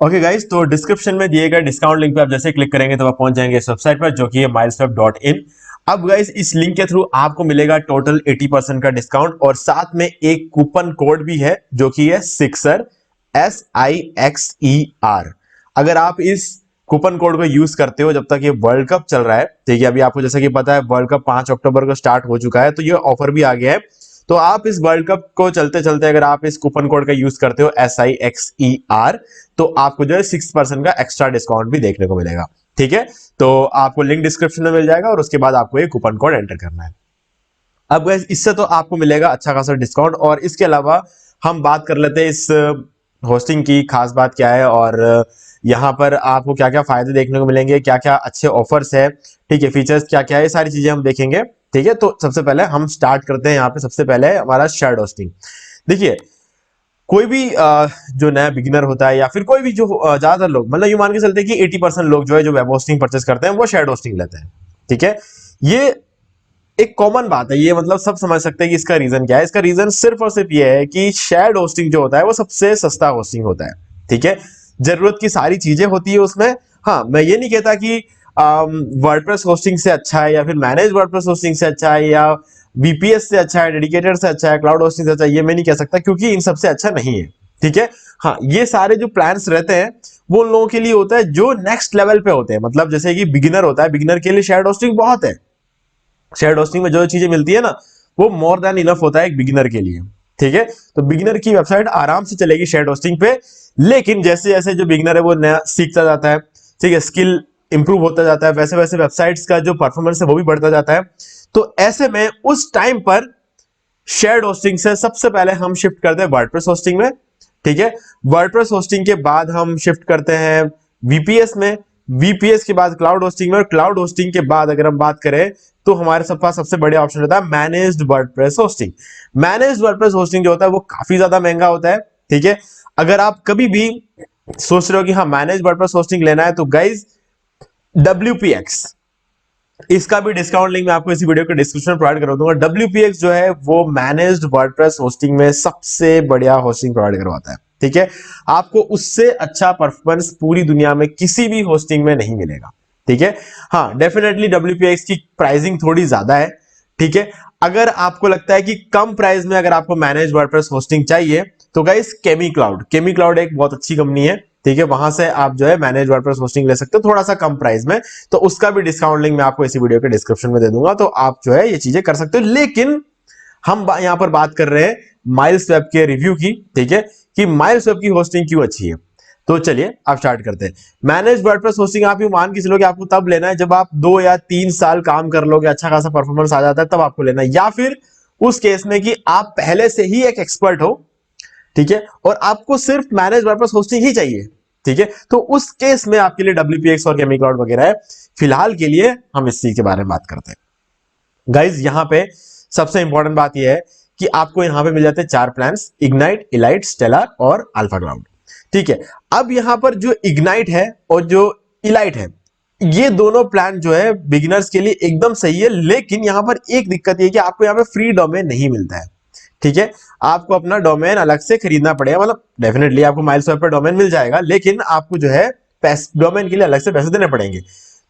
Okay guys, तो description में दिए गए डिस्काउंट लिंक पे आप जैसे क्लिक करेंगे तो आप पहुंच जाएंगे इस वेबसाइट पर, जो कि है mileswap.in। अब गाइस, इस लिंक के थ्रू आपको मिलेगा टोटल 80% का डिस्काउंट, और साथ में एक कूपन कोड भी है जो कि है सिक्सर, SIXER। अगर आप इस कूपन कोड को यूज करते हो जब तक ये वर्ल्ड कप चल रहा है, ठीक है, अभी आपको जैसा कि पता है वर्ल्ड कप 5 अक्टूबर को स्टार्ट हो चुका है, तो ये ऑफर भी आ गया है। तो आप इस वर्ल्ड कप को चलते चलते अगर आप इस कूपन कोड का यूज करते हो SIXER, तो आपको जो है 6% का एक्स्ट्रा डिस्काउंट भी देखने को मिलेगा। ठीक है, तो आपको लिंक डिस्क्रिप्शन में मिल जाएगा और उसके बाद आपको ये कूपन कोड एंटर करना है। अब गाइस, इससे तो आपको मिलेगा अच्छा खासा डिस्काउंट, और इसके अलावा हम बात कर लेते हैं इस होस्टिंग की खास बात क्या है, और यहाँ पर आपको क्या क्या फायदे देखने को मिलेंगे, क्या क्या अच्छे ऑफर्स है, ठीक है, फीचर्स क्या क्या है, ये सारी चीजें हम देखेंगे। ठीक है, तो सबसे पहले हम स्टार्ट करते हैं यहाँ पे। सबसे पहले हमारा शेयर्ड होस्टिंग। देखिए, कोई भी जो नया बिगिनर होता है या फिर कोई भी जो ज्यादातर लोग, मतलब ये मान के चलते हैं कि 80% लोग जो है जो वेब होस्टिंग परचेस करते हैं वो शेयर्ड होस्टिंग लेते हैं। ठीक है, ये एक कॉमन बात है, ये मतलब सब समझ सकते हैं कि इसका रीजन क्या है। इसका रीजन सिर्फ और सिर्फ ये है कि शेयर्ड होस्टिंग जो होता है वो सबसे सस्ता होस्टिंग होता है। ठीक है, जरूरत की सारी चीजें होती है उसमें। हाँ, मैं ये नहीं कहता कि वर्डप्रेस होस्टिंग से अच्छा है या फिर मैनेज वर्डप्रेस होस्टिंग से अच्छा है या VPS से अच्छा है, डेडिकेटेड से अच्छा है, क्लाउड होस्टिंग से अच्छा है, ये मैं नहीं कह सकता क्योंकि इन सबसे अच्छा नहीं है। ठीक है, हाँ, ये सारे जो प्लान्स रहते हैं वो उन लोगों के लिए होता है जो नेक्स्ट लेवल पे होते हैं। मतलब जैसे कि बिगिनर होता है, बिगिनर के लिए शेयर्ड होस्टिंग बहुत है। शेयर्ड होस्टिंग में जो चीजें मिलती है ना, वो मोर देन इनफ होता है एक बिगिनर के लिए। ठीक है, तो बिगिनर की वेबसाइट आराम से चलेगी शेयर्ड होस्टिंग पे। लेकिन जैसे जैसे जो बिगिनर है वो नया सीखता जाता है, ठीक है, स्किल इंप्रूव होता जाता है, वैसे वैसे वेबसाइट्स का जो परफॉर्मेंस है वो भी बढ़ता जाता है। तो ऐसे में उस टाइम पर शेयर्ड होस्टिंग से सबसे पहले हम शिफ्ट करते हैं वर्डप्रेस होस्टिंग में। ठीक है, वर्डप्रेस होस्टिंग के बाद हम शिफ्ट करते हैं VPS में, VPS के बाद क्लाउड होस्टिंग में, और क्लाउड होस्टिंग के बाद अगर हम बात करें तो हमारे पास सबसे बढ़िया ऑप्शन रहता है managed WordPress hosting. Managed WordPress hosting जो होता है वो काफी ज्यादा महंगा होता है। ठीक है, अगर आप कभी भी सोच रहे हो कि हाँ मैनेज वर्डप्रेस होस्टिंग लेना है, तो गाइज WPX, इसका भी डिस्काउंट लिंक मैं आपको इसी वीडियो के डिस्क्रिप्शन में प्रोवाइड करा दूंगा। WPX जो है वो मैनेज्ड वर्डप्रेस होस्टिंग में सबसे बढ़िया होस्टिंग प्रोवाइड करवाता है। ठीक है, आपको उससे अच्छा परफॉर्मेंस पूरी दुनिया में किसी भी होस्टिंग में नहीं मिलेगा। ठीक है, हाँ, डेफिनेटली WPX की प्राइसिंग थोड़ी ज्यादा है। ठीक है, अगर आपको लगता है कि कम प्राइस में अगर आपको मैनेज वर्डप्रेस होस्टिंग चाहिए, तो गाइस केमी क्लाउड एक बहुत अच्छी कंपनी है। ठीक है, वहां से आप जो है मैनेज वर्डप्रेस होस्टिंग ले सकते हो थोड़ा सा कम प्राइस में। तो उसका भी डिस्काउंट लिंक मैं आपको इसी वीडियो के डिस्क्रिप्शन में दे दूंगा, तो आप जो है ये चीजें कर सकते हो। लेकिन हम यहां पर बात कर रहे हैं माइल्सवेब के रिव्यू की। ठीक है, कि माइल्सवेब की होस्टिंग क्यों अच्छी है। तो चलिए आप स्टार्ट करते हैं। मैनेज वर्डप्रेस होस्टिंग आप ये मान के चलो कि आपको तब लेना है जब आप 2 या 3 साल काम कर लोगे, अच्छा खासा परफॉर्मेंस आ जाता है, तब आपको लेना है। या फिर उस केस में कि आप पहले से ही एक एक्सपर्ट हो, ठीक है, और आपको सिर्फ मैनेज वर्डप्रेस होस्टिंग ही चाहिए। ठीक है, तो उस केस में आपके लिए WPX और केमी क्लाउड वगैरह है। फिलहाल के लिए हम इस चीज के बारे में बात करते हैं। गाइज, यहां पे सबसे इंपॉर्टेंट बात यह है कि आपको यहां पे मिल जाते हैं 4 प्लान्स, इग्नाइट, इलाइट, स्टेलर और अल्फा क्लाउड। ठीक है, अब यहां पर जो इग्नाइट है और जो इलाइट है, ये दोनों प्लान जो है बिगिनर्स के लिए एकदम सही है। लेकिन यहां पर एक दिक्कत ये कि आपको यहां पे फ्री डोमेन नहीं मिलता है। ठीक है, आपको अपना डोमेन अलग से खरीदना पड़ेगा। मतलब डेफिनेटली आपको माइल्सवेब पर डोमेन मिल जाएगा, लेकिन आपको जो है डोमेन के लिए अलग से पैसे देने पड़ेंगे।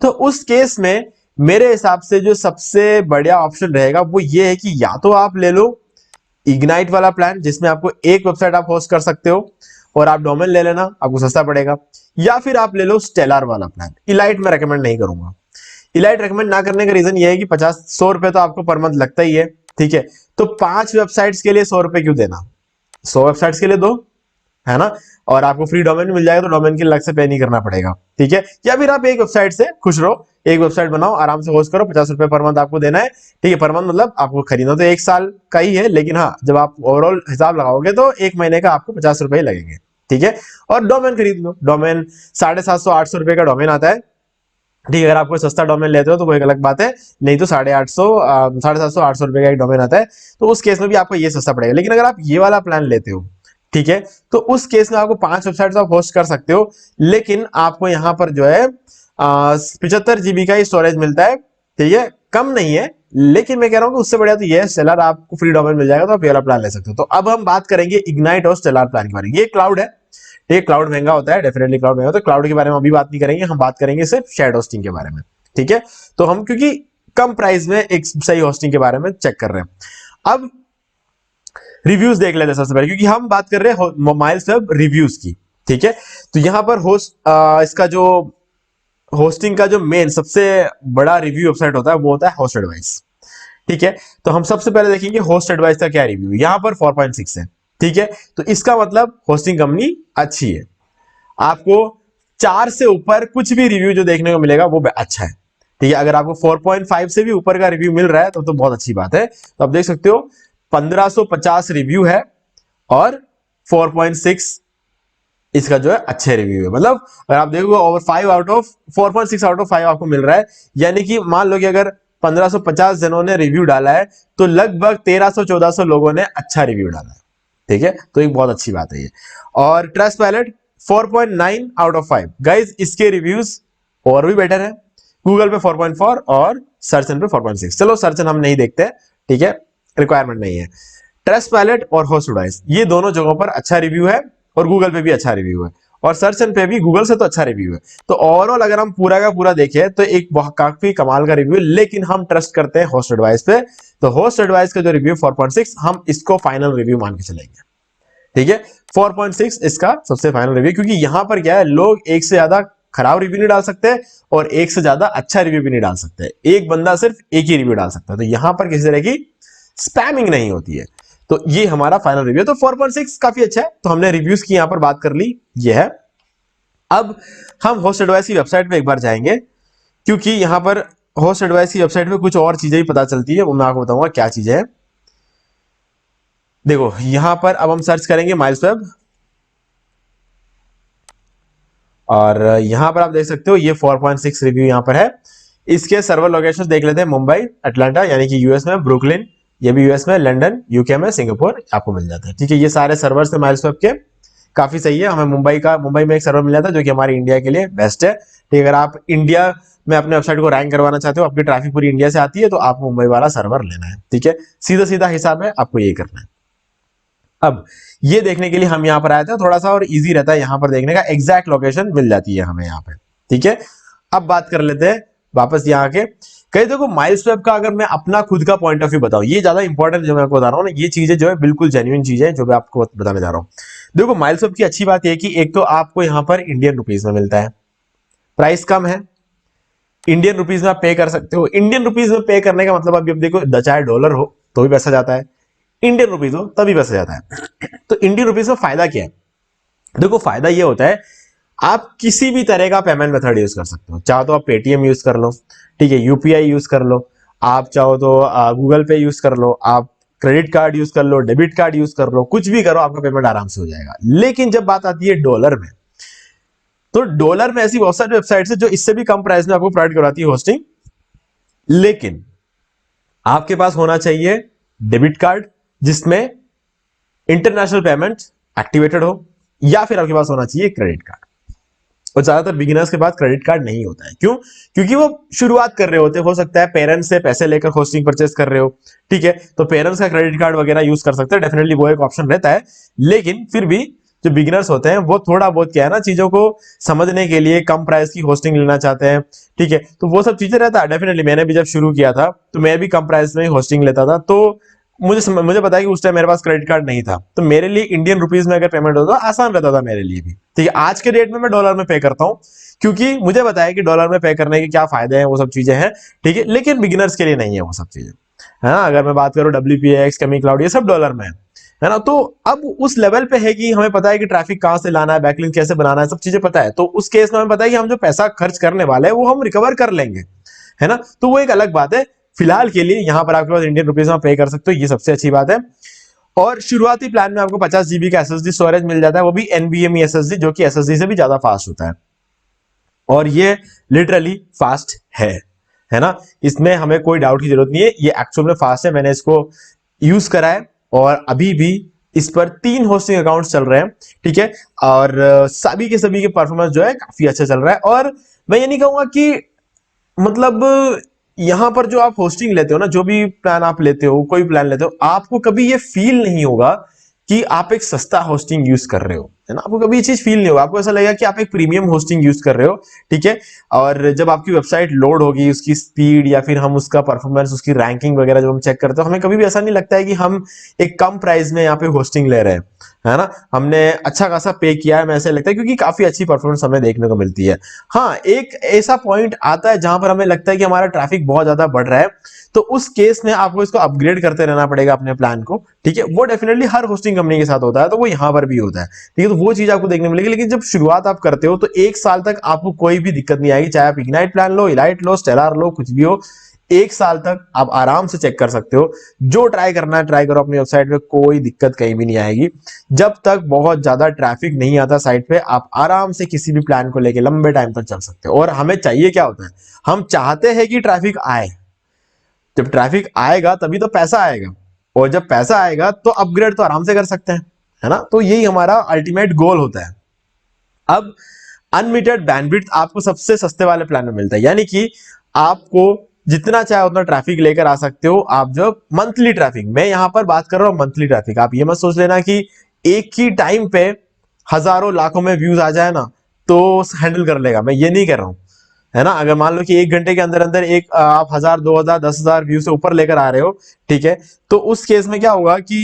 तो उस केस में मेरे हिसाब से जो सबसे बढ़िया ऑप्शन रहेगा वो ये है कि या तो आप ले लो इग्नाइट वाला प्लान, जिसमें आपको एक वेबसाइट आप होस्ट कर सकते हो और आप डोमेन ले लेना, आपको सस्ता पड़ेगा। या फिर आप ले लो स्टेलर वाला प्लान। इलाइट में रेकमेंड नहीं करूंगा। इलाइट रेकमेंड ना करने का रीजन ये है कि 50-100 रुपए तो आपको पर मंथ लगता ही है। ठीक है, तो 5 वेबसाइट्स के लिए 100 रुपए क्यों देना, 100 वेबसाइट्स के लिए दो, है ना, और आपको फ्री डोमेन मिल जाएगा, तो डोमेन के अलग से पे नहीं करना पड़ेगा। ठीक है, या फिर आप एक वेबसाइट से खुश रहो, एक वेबसाइट बनाओ, आराम से होस्ट करो, 50 रुपए पर मंथ आपको देना है। ठीक है, पर मंथ मतलब आपको खरीदना तो 1 साल का ही है, लेकिन हाँ जब आप ओवरऑल हिसाब लगाओगे तो 1 महीने का आपको 50 रुपए ही लगेंगे। ठीक है, और डोमेन खरीद लो। डोमेन 750-800 रुपए का डोमेन आता है। ठीक है, अगर आप कोई सस्ता डोमेन लेते हो तो वो एक अलग बात है, नहीं तो 850, 750-800 रुपए का एक डोमेन आता है। तो उस केस में भी आपको ये सस्ता पड़ेगा। लेकिन अगर आप ये वाला प्लान लेते हो, ठीक है, तो उस केस में आपको 5 वेबसाइट आप होस्ट कर सकते हो, लेकिन आपको यहां पर जो है 75 GB का ही स्टोरेज मिलता है। ठीक है, कम नहीं है, लेकिन मैं कह रहा हूं कि उससे बढ़िया तो ये है स्टेलर, आपको फ्री डोमेन मिल जाएगा, तो आप ये वाला प्लान ले सकते हो। तो अब हम बात करेंगे इग्नाइट और स्टेलर प्लान के बारे में। ये क्लाउड है, ठीक है, क्लाउड महंगा होता है, डेफिनेटली क्लाउड महंगा होता है। क्लाउड के बारे में अभी बात नहीं करेंगे, हम बात करेंगे सिर्फ शेयर्ड होस्टिंग के बारे में, ठीक है। तो हम क्योंकि कम प्राइस में एक सही होस्टिंग के बारे में चेक कर रहे हैं। अब रिव्यूज देख लेते हैं सबसे पहले, क्योंकि हम बात कर रहे हैं माइल्सवेब रिव्यूज की, ठीक है। तो यहां पर इसका जो होस्टिंग का जो मेन सबसे बड़ा रिव्यू वेबसाइट होता है वो होता है होस्ट एडवाइस, ठीक है। तो हम सबसे पहले देखेंगे होस्ट एडवाइस का क्या रिव्यू, यहां पर 4.6 है, ठीक है। तो इसका मतलब होस्टिंग कंपनी अच्छी है, आपको 4 से ऊपर कुछ भी रिव्यू जो देखने को मिलेगा वो अच्छा है, ठीक है। अगर आपको 4.5 से भी ऊपर का रिव्यू मिल रहा है तो बहुत अच्छी बात है। तो आप देख सकते हो 1550 रिव्यू है और 4.6 इसका जो है अच्छे रिव्यू है। मतलब अगर आप देखोगे over 5 out of 4.6 out of 5 आपको मिल रहा है, यानी कि मान लो कि अगर 1550 जनों ने रिव्यू डाला है तो लगभग 1300-1400 लोगों ने अच्छा रिव्यू डाला है, ठीक है। तो एक बहुत अच्छी बात है ये। और ट्रस्टपैलेट 4.9 आउट ऑफ 5 गाइज, इसके रिव्यूज और भी बेटर है। गूगल पे 4.4 और सर्चन पे 4.6। चलो सर्चन हम नहीं देखते, ठीक है, रिक्वायरमेंट नहीं है। ट्रस्टपैलेट और होस्ट एडवाइस ये दोनों जगहों पर अच्छा रिव्यू है और गूगल पे भी अच्छा रिव्यू है और सर्चन पे भी गूगल से तो अच्छा रिव्यू है। तो ओवरऑल अगर हम पूरा का पूरा देखें तो एक काफी कमाल का रिव्यू है, लेकिन हम ट्रस्ट करते हैं होस्ट एडवाइस पे। तो होस्ट एडवाइस का जो रिव्यू 4.6 हम इसको फाइनल रिव्यू मान के चलेंगे, ठीक है। 4.6 इसका सबसे फाइनल रिव्यू, क्योंकि यहां पर क्या है, लोग एक से ज्यादा खराब रिव्यू नहीं डाल सकते और एक से ज्यादा अच्छा रिव्यू भी नहीं डाल सकते, एक बंदा सिर्फ एक ही रिव्यू डाल सकता है। तो यहां पर किसी तरह की स्पैमिंग नहीं होती है। तो ये हमारा फाइनल रिव्यू, तो 4.6 काफी अच्छा है। तो हमने रिव्यूज की यहां पर बात कर ली, ये है। अब हम होस्ट एडवाइस की वेबसाइट पे एक बार जाएंगे, क्योंकि यहां पर होस्ट एडवाइस की वेबसाइट पे कुछ और चीजें भी पता चलती है, वो मैं आपको बताऊंगा क्या चीजें हैं। देखो यहां पर अब हम सर्च करेंगे माइल्सवेब और यहां पर आप देख सकते हो ये 4.6 रिव्यू यहां पर है। इसके सर्वर लोकेशन देख लेते हैं, मुंबई, अटलांटा यानी कि यूएस में, ब्रुकलिन ये भी यूएस में, लंदन यूके में, सिंगापुर आपको मिल जाता है, ठीक है। ये सारे सर्वर्स है माइल्सवेब के, काफी सही है। हमें मुंबई में एक सर्वर मिल जाता है जो कि हमारे इंडिया के लिए बेस्ट है, ठीक है। अगर आप इंडिया में अपने वेबसाइट को रैंक करवाना चाहते हो, आपकी ट्रैफिक पूरी इंडिया से आती है, तो आप मुंबई वाला सर्वर लेना है, ठीक है। सीधा सीधा हिसाब है, आपको ये करना है। अब ये देखने के लिए हम यहां पर आए थे, थोड़ा सा और इजी रहता है यहां पर देखने का, एग्जैक्ट लोकेशन मिल जाती है हमें यहां पे, ठीक है। अब बात कर लेते हैं वापस यहां के, कहीं देखो माइल्सवेब का अगर मैं अपना खुद का पॉइंट ऑफ व्यू बताऊं, ये ज्यादा इंपॉर्टेंट जो मैं आपको बता रहा हूं ना, ये चीजें जो है बिल्कुल जेन्युइन चीजें हैं जो मैं आपको बताने जा रहा हूं। देखो माइल्सवेब की अच्छी बात यह कि एक तो आपको यहां पर इंडियन रुपीज में मिलता है, प्राइस कम है, इंडियन रुपीज में आप पे कर सकते हो। इंडियन रुपीज में पे करने का मतलब अभी अब देखो, चाहे डॉलर हो तो भी पैसा जाता है, इंडियन रुपीज हो तभी पैसा जाता है। तो इंडियन रुपीज में फायदा क्या है, देखो फायदा ये होता है आप किसी भी तरह का पेमेंट मेथड यूज कर सकते हो। चाहो तो आप पेटीएम यूज कर लो, ठीक है, यूपीआई यूज कर लो, आप चाहो तो गूगल पे यूज कर लो, आप क्रेडिट कार्ड यूज कर लो, डेबिट कार्ड यूज कर लो, कुछ भी करो आपका पेमेंट आराम से हो जाएगा। लेकिन जब बात आती है डॉलर में, तो डॉलर में ऐसी बहुत सारी वेबसाइट्स है जो इससे भी कम प्राइस में आपको प्रोवाइड करवाती है होस्टिंग, लेकिन आपके पास होना चाहिए डेबिट कार्ड जिसमें इंटरनेशनल पेमेंट एक्टिवेटेड हो, या फिर आपके पास होना चाहिए क्रेडिट कार्ड। और ज्यादातर बिगिनर्स के पास क्रेडिट कार्ड नहीं होता है, क्यों, क्योंकि वो शुरुआत कर रहे होते हैं, हो सकता है पेरेंट्स से पैसे लेकर होस्टिंग परचेस कर रहे हो, ठीक है। तो पेरेंट्स का क्रेडिट कार्ड वगैरह यूज कर सकते हैं, डेफिनेटली वो एक ऑप्शन रहता है। लेकिन फिर भी जो बिगिनर्स होते हैं वो थोड़ा बहुत क्या है ना, चीजों को समझने के लिए कम प्राइस की होस्टिंग लेना चाहते हैं, ठीक है। तो वो सब चीजें रहता है। डेफिनेटली मैंने भी जब शुरू किया था तो मैं भी कम प्राइस में होस्टिंग लेता था, तो मुझे पता है कि उस टाइम मेरे पास क्रेडिट कार्ड नहीं था, तो मेरे लिए इंडियन रुपीज में अगर पेमेंट होता तो आसान रहता था मेरे लिए भी, ठीक है। आज के डेट में मैं डॉलर में पे करता हूं, क्योंकि मुझे पता है कि डॉलर में पे करने के क्या फायदे हैं, वो सब चीजें हैं, ठीक है। लेकिन बिगिनर्स के लिए नहीं है वो सब चीजें, है ना। अगर मैं बात करूं WPX, केमी क्लाउड, ये सब डॉलर में है ना। तो अब उस लेवल पे है कि हमें पता है कि ट्रैफिक कहां से लाना है, बैकलिंक कैसे बनाना है, सब चीजें पता है। तो उस केस में हमें पता है कि हम जो पैसा खर्च करने वाले हैं वो हम रिकवर कर लेंगे, है ना। तो वो एक अलग बात है। फिलहाल के लिए यहां पर आपके पास इंडियन रुपीज में पे कर सकते हो, ये सबसे अच्छी बात है। और शुरुआती प्लान में आपको 50 GB का SSD स्टोरेज मिल जाता है, वो भी NVMe SSD, जो कि SSD से भी ज्यादा फास्ट होता है, और ये लिटरली फास्ट है ना। इसमें हमें कोई डाउट की जरूरत नहीं है, ये एक्चुअल में फास्ट है। मैंने इसको यूज करा है और अभी भी इस पर 3 होस्टिंग अकाउंट्स चल रहे हैं, ठीक है। और सभी के परफॉर्मेंस जो है काफी अच्छा चल रहा है। और मैं ये नहीं कहूंगा कि मतलब यहां पर जो आप होस्टिंग लेते हो ना, जो भी प्लान आप लेते हो, कोई प्लान लेते हो, आपको कभी ये फील नहीं होगा कि आप एक सस्ता होस्टिंग यूज कर रहे हो। है ना, आपको कभी ये चीज फील नहीं होगा, आपको ऐसा लगेगा कि आप एक प्रीमियम होस्टिंग यूज कर रहे हो, ठीक है। और जब आपकी वेबसाइट लोड होगी, उसकी स्पीड या फिर हम उसका परफॉर्मेंस, उसकी रैंकिंग वगैरह जब हम चेक करते हो, हमें कभी भी ऐसा नहीं लगता है कि हम एक कम प्राइस में यहाँ पे होस्टिंग ले रहे हैं, है ना, हमने अच्छा खासा पे किया है, हमें ऐसा लगता है, क्योंकि काफी अच्छी परफॉर्मेंस हमें देखने को मिलती है। हाँ, एक ऐसा पॉइंट आता है जहां पर हमें लगता है कि हमारा ट्रैफिक बहुत ज्यादा बढ़ रहा है, तो उस केस में आपको इसको अपग्रेड करते रहना पड़ेगा अपने प्लान को, ठीक है। वो डेफिनेटली हर होस्टिंग कंपनी के साथ होता है, तो वो यहां पर भी होता है, ठीक है। तो वो चीज आपको देखने मिलेगी, लेकिन जब शुरुआत आप करते हो तो 1 साल तक आपको कोई भी दिक्कत नहीं आएगी, चाहे आप इग्नाइट प्लान लो, इलाइट लो, स्टेलर लो, कुछ भी हो, 1 साल तक आप आराम से चेक कर सकते हो। जो ट्राई करना है ट्राई करो अपनी वेबसाइट पे, कोई दिक्कत कहीं भी नहीं आएगी। जब तक बहुत ज्यादा ट्रैफिक नहीं आता साइट पे, आप आराम से किसी भी प्लान को लेके लंबे टाइम तक चल सकते हो। और हमें चाहिए क्या होता है, हम चाहते हैं कि ट्रैफिक आए, जब ट्रैफिक आएगा तभी तो पैसा आएगा, और जब पैसा आएगा तो अपग्रेड तो आराम से कर सकते हैं, है ना। तो यही हमारा अल्टीमेट गोल होता है। अब अनलिमिटेड बैंडविड्थ आपको सबसे सस्ते वाले प्लान में मिलता है, यानी कि आपको जितना चाहे उतना ट्रैफिक लेकर आ सकते हो। आप जो मंथली ट्रैफिक, मैं यहां पर बात कर रहा हूं मंथली ट्रैफिक, आप ये मत सोच लेना कि एक ही टाइम पे हजारों लाखों में व्यूज आ जाए ना तो हैंडल कर लेगा, मैं ये नहीं कर रहा हूं, है ना। अगर मान लो कि 1 घंटे के अंदर अंदर एक आप 1000, 2000, 10,000 व्यू से ऊपर लेकर आ रहे हो, ठीक है, तो उस केस में क्या होगा कि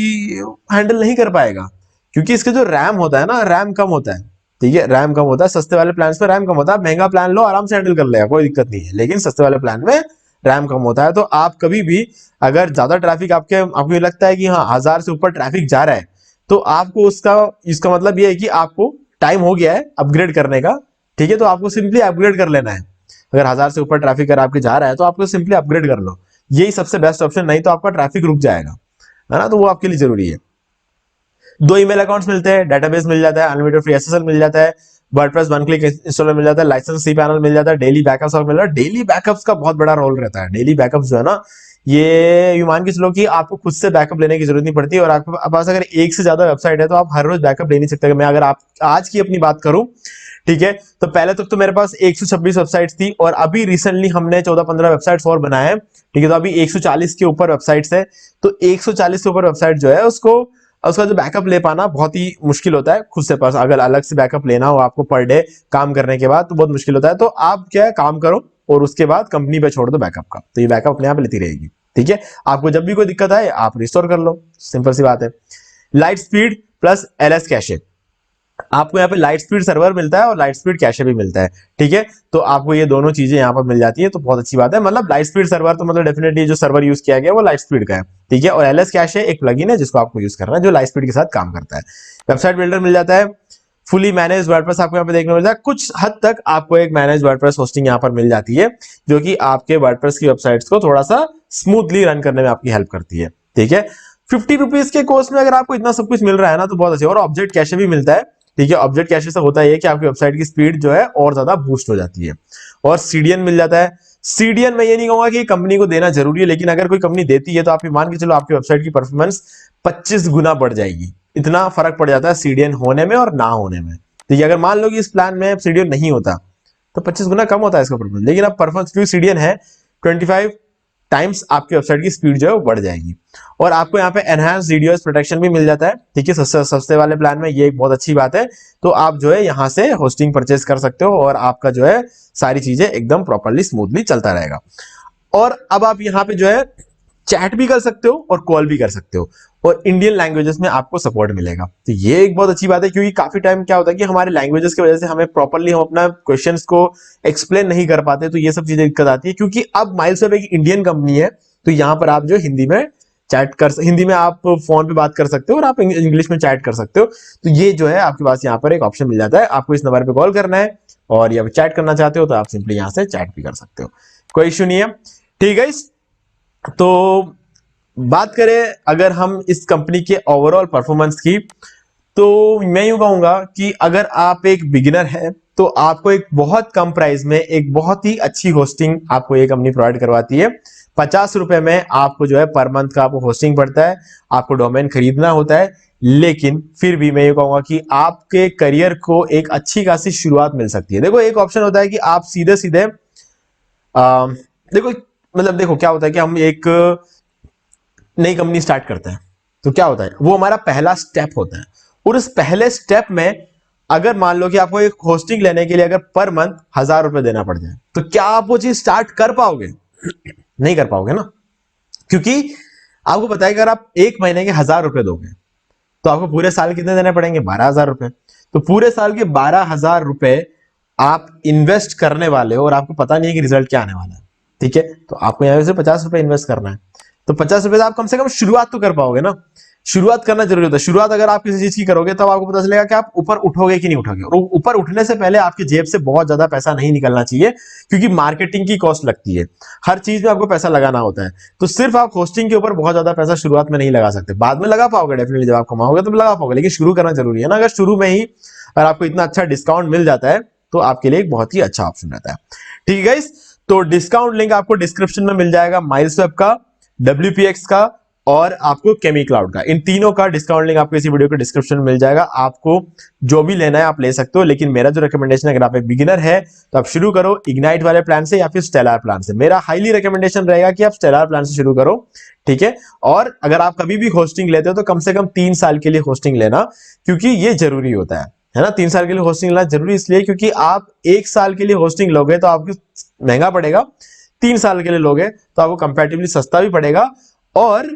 हैंडल नहीं कर पाएगा, क्योंकि इसके जो रैम होता है ना, रैम कम होता है, ठीक है, रैम कम होता है। सस्ते वाले प्लान पे रैम कम होता है, महंगा प्लान लो आराम से हैंडल कर लेगा, कोई दिक्कत नहीं है, लेकिन सस्ते वाले प्लान में रैम कम होता है। तो आप कभी भी अगर ज्यादा ट्रैफिक आपको लगता है कि हाँ 1000 से ऊपर ट्रैफिक जा रहा है, तो आपको इसका मतलब ये है कि आपको टाइम हो गया है अपग्रेड करने का, ठीक है। तो आपको सिंपली अपग्रेड कर लेना है। अगर 1000 से ऊपर ट्रैफिक अगर आपके जा रहा है तो आपको सिंपली अपग्रेड कर लो, यही सबसे बेस्ट ऑप्शन, नहीं तो आपका ट्रैफिक रुक जाएगा, है ना। तो वो आपके लिए जरूरी है। 2 ईमेल अकाउंट्स मिलते हैं, डेटाबेस मिल जाता है, अनलिमिटेड फ्री एसएसएल मिल जाता है, वर्डप्रेस 1 क्लिक इंस्टॉलर मिल जाता है, लाइसेंस सी पैनल मिल जाता है, डेली बैकअप्स और मिल रहा है। डेली बैकअप्स का बहुत बड़ा रोल रहता है। डेली बैकअप्स जो है ना, ये मान के चलो कि आपको खुद से बैकअप लेने की जरूरत नहीं पड़ती, और आपके पास अगर एक से ज्यादा वेबसाइट है तो आप हर रोज बैकअप ले नहीं सकते। मैं अगर आप आज की अपनी बात करूं, ठीक है, तो पहले तक तो मेरे पास 126 वेबसाइट्स थी, और अभी रिसेंटली हमने 14-15 वेबसाइट्स और बनाए हैं, ठीक है। तो अभी 140 के ऊपर वेबसाइट्स है, तो 140 के ऊपर वेबसाइट जो है उसका जो बैकअप ले पाना बहुत ही मुश्किल होता है खुद से पास। अगर अलग से बैकअप लेना हो आपको पर डे काम करने के बाद, तो बहुत मुश्किल होता है। तो आप क्या है, काम करो और उसके बाद कंपनी पे छोड़ दो बैकअप का, तो ये बैकअप अपने आप लेती रहेगी, ठीक है। आपको जब भी कोई दिक्कत आए आप रिस्टोर कर लो, सिंपल सी बात है। Light speed plus LS cache, आपको यहाँ पे लाइट स्पीड सर्वर मिलता है और लाइट स्पीड कैशे भी मिलता है, ठीक है। तो आपको ये दोनों चीजें यहाँ पर मिल जाती है, तो बहुत अच्छी बात है। मतलब लाइट स्पीड सर्वर तो मतलब डेफिनेटली जो सर्वर यूज किया गया वो लाइट स्पीड का है, ठीक है। और एलएस कैशे एक प्लगइन है जिसको आपको यूज करना है, जो लाइट स्पीड के साथ काम करता है। वेबसाइट बिल्डर मिल जाता है, फुली मैनेज वर्डप्रेस आपको यहाँ पे देखने को मिलता है। कुछ हद तक आपको एक मैनेज वर्डप्रेस होस्टिंग यहाँ पर मिल जाती है, जो कि आपके वर्डप्रेस की वेबसाइट्स को थोड़ा सा स्मूथली रन करने में आपकी हेल्प करती है, ठीक है। 50 रुपीज के कोर्स में अगर आपको इतना सब कुछ मिल रहा है ना तो बहुत अच्छे। और ऑब्जेक्ट कैशे भी मिलता है, ठीक है। ऑब्जेक्ट कैशे से होता है कि आपकी वेबसाइट की स्पीड जो है और ज्यादा बूस्ट हो जाती है। और सीडीएन मिल जाता है। सीडीएन मैं ये नहीं कहूंगा कि कंपनी को देना जरूरी है, लेकिन अगर कोई कंपनी देती है तो आप मान के चलो आपकी वेबसाइट की परफॉर्मेंस 25 गुना बढ़ जाएगी। इतना फर्क पड़ जाता है सीडीएन होने में और ना होने में, ठीक है। अगर मान लो कि इस प्लान में सीडीएन नहीं होता तो 25 गुना कम होता है इसका परफॉर्मेंस, लेकिन अब परफॉर्मेंस क्योंकि सीडीएन है 25 टाइम्स आपकी वेबसाइट की स्पीड जो है वो बढ़ जाएगी। और आपको यहाँ पे एनहांस डीडीओएस प्रोटेक्शन भी मिल जाता है, ठीक है, सस्ते वाले प्लान में, ये एक बहुत अच्छी बात है। तो आप जो है यहाँ से होस्टिंग परचेज कर सकते हो और आपका जो है सारी चीजें एकदम प्रॉपरली स्मूथली चलता रहेगा। और अब आप यहाँ पे जो है चैट भी कर सकते हो और कॉल भी कर सकते हो, और इंडियन लैंग्वेजेस में आपको सपोर्ट मिलेगा। तो ये एक बहुत अच्छी बात है, क्योंकि काफी टाइम क्या होता है कि हमारे लैंग्वेजेस की वजह से हमें प्रॉपरली हम अपना क्वेश्चंस को एक्सप्लेन नहीं कर पाते, तो ये सब चीजें दिक्कत आती है। क्योंकि अब माइलस्वेप एक इंडियन कंपनी है, तो यहाँ पर आप जो हिंदी में हिंदी में आप फोन पे बात कर सकते हो और आप इंग्लिश में चैट कर सकते हो। तो ये जो है आपके पास यहाँ पर एक ऑप्शन मिल जाता है, आपको इस नंबर पे कॉल करना है और या चैट करना चाहते हो तो आप सिंपली यहाँ से चैट भी कर सकते हो, कोई इश्यू नहीं है, ठीक है। तो बात करें अगर हम इस कंपनी के ओवरऑल परफॉर्मेंस की, तो मैं यूं कहूंगा कि अगर आप एक बिगिनर हैं तो आपको एक बहुत कम प्राइस में एक बहुत ही अच्छी होस्टिंग आपको ये कंपनी प्रोवाइड करवाती है। 50 रुपए में आपको जो है पर मंथ का आपको होस्टिंग पड़ता है, आपको डोमेन खरीदना होता है, लेकिन फिर भी मैं ये कहूंगा कि आपके करियर को एक अच्छी खासी शुरुआत मिल सकती है। देखो एक ऑप्शन होता है कि आप सीधे सीधे देखो मतलब देखो क्या होता है कि हम एक नई कंपनी स्टार्ट करते हैं, तो क्या होता है वो हमारा पहला स्टेप होता है, और उस पहले स्टेप में अगर मान लो कि आपको एक होस्टिंग लेने के लिए अगर पर मंथ 1000 रुपए देना पड़ जाए, तो क्या आप वो चीज स्टार्ट कर पाओगे? नहीं कर पाओगे ना, क्योंकि आपको पता है अगर आप एक महीने के 1000 रुपए दोगे तो आपको पूरे साल कितने देने पड़ेंगे? 12,000 रुपए। तो पूरे साल के 12,000 रुपए आप इन्वेस्ट करने वाले हो और आपको पता नहीं है कि रिजल्ट क्या आने वाला है, ठीक है? तो आपको यहां से 50 रुपए इन्वेस्ट करना है, तो 50 रुपए से आप कम से कम शुरुआत तो कर पाओगे ना। शुरुआत करना जरूरी होता है। शुरुआत अगर आप किसी चीज की करोगे तब आपको पता चलेगा कि आप ऊपर उठोगे कि नहीं उठोगे। और ऊपर उठने से पहले आपकी जेब से बहुत ज्यादा पैसा नहीं निकलना चाहिए, क्योंकि मार्केटिंग की कॉस्ट लगती है, हर चीज में आपको पैसा लगाना होता है। तो सिर्फ आप होस्टिंग के ऊपर बहुत ज्यादा पैसा शुरुआत में नहीं लगा सकते, बाद में लगा पाओगे डेफिनेटली, जब आप कमाओगे तब लगा पाओगे, लेकिन शुरू करना जरूरी है ना। अगर शुरू में ही अगर आपको इतना अच्छा डिस्काउंट मिल जाता है तो आपके लिए एक बहुत ही अच्छा ऑप्शन रहता है, ठीक है गाइस। तो डिस्काउंट लिंक आपको डिस्क्रिप्शन में मिल जाएगा, माइल्सवेब का, WPX का और आपको केमीक्लाउड का। इन तीनों का डिस्काउंट लिंक आपको इसी वीडियो के डिस्क्रिप्शन में मिल जाएगा। आपको जो भी लेना है आप ले सकते हो, लेकिन मेरा जो रिकमेंडेशन है, अगर आप एक बिगिनर है तो आप शुरू करो इग्नाइट वाले प्लान से या फिर स्टेलर प्लान से। मेरा हाईली रिकमेंडेशन रहेगा कि आप स्टेलर प्लान से शुरू करो, ठीक है। और अगर आप कभी भी होस्टिंग लेते हो तो कम से कम 3 साल के लिए होस्टिंग लेना, क्योंकि ये जरूरी होता है ना। 3 साल के लिए होस्टिंग लेना जरूरी इसलिए क्योंकि आप 1 साल के लिए होस्टिंग लोगे तो आपको महंगा पड़ेगा, 3 साल के लिए लोगे तो आपको कंपैरेटिवली सस्ता भी पड़ेगा, और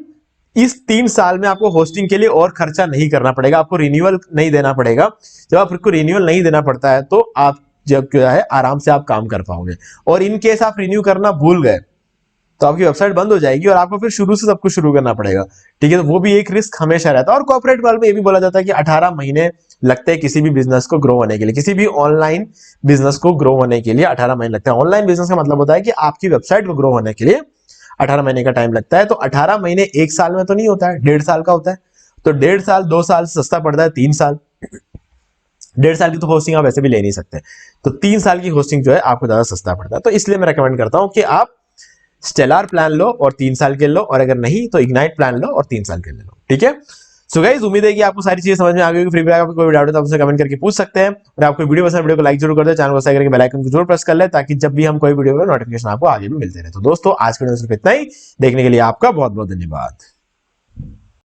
इस 3 साल में आपको होस्टिंग के लिए और खर्चा नहीं करना पड़ेगा, आपको रिन्यूअल नहीं देना पड़ेगा। जब आपको रिन्यूअल नहीं देना पड़ता है तो आप जब क्या है आराम से आप काम कर पाओगे। और इन केस आप रिन्यू करना भूल गए तो आपकी वेबसाइट बंद हो जाएगी और आपको फिर शुरू से सब कुछ शुरू करना पड़ेगा, ठीक है। तो वो भी एक रिस्क हमेशा रहता है। और कॉर्पोरेट वर्ल्ड में ये भी बोला जाता है कि 18 महीने लगते हैं किसी भी बिजनेस को ग्रो होने के लिए, किसी भी ऑनलाइन बिजनेस को ग्रो होने के लिए 18 महीने लगते हैं। ऑनलाइन बिजनेस का मतलब होता है कि आपकी वेबसाइट को ग्रो होने के लिए 18 महीने का टाइम लगता है। तो 18 महीने 1 साल में तो नहीं होता है, 1.5 साल का होता है। तो 1.5 साल 2 साल से सस्ता पड़ता है 3 साल। 1.5 साल की तो होस्टिंग आप वैसे भी ले नहीं सकते, तो 3 साल की होस्टिंग जो है आपको ज्यादा सस्ता पड़ता है। तो इसलिए मैं रेकमेंड करता हूं कि आप स्टेलर प्लान लो और 3 साल के लो, और अगर नहीं तो इग्नाइट प्लान लो और 3 साल के ले लो, ठीक है। सो गाइस, उम्मीद है कि आपको सारी चीजें समझ में आ गई होगी। फ्री में आपको कोई डाउट है तो आपसे कमेंट करके पूछ सकते हैं। और आपको वीडियो पसंद है, वीडियो को लाइक जरूर कर दे, चैनल को सब्सक्राइब करके बेल आइकन को जरूर प्रेस कर ले, ताकि जब भी हम कोई वीडियो में नोटिफिकेशन आपको आगे भी मिलते रहे। तो दोस्तों आज के वीडियो में सिर्फ इतना ही। देखने के लिए आपका बहुत बहुत धन्यवाद।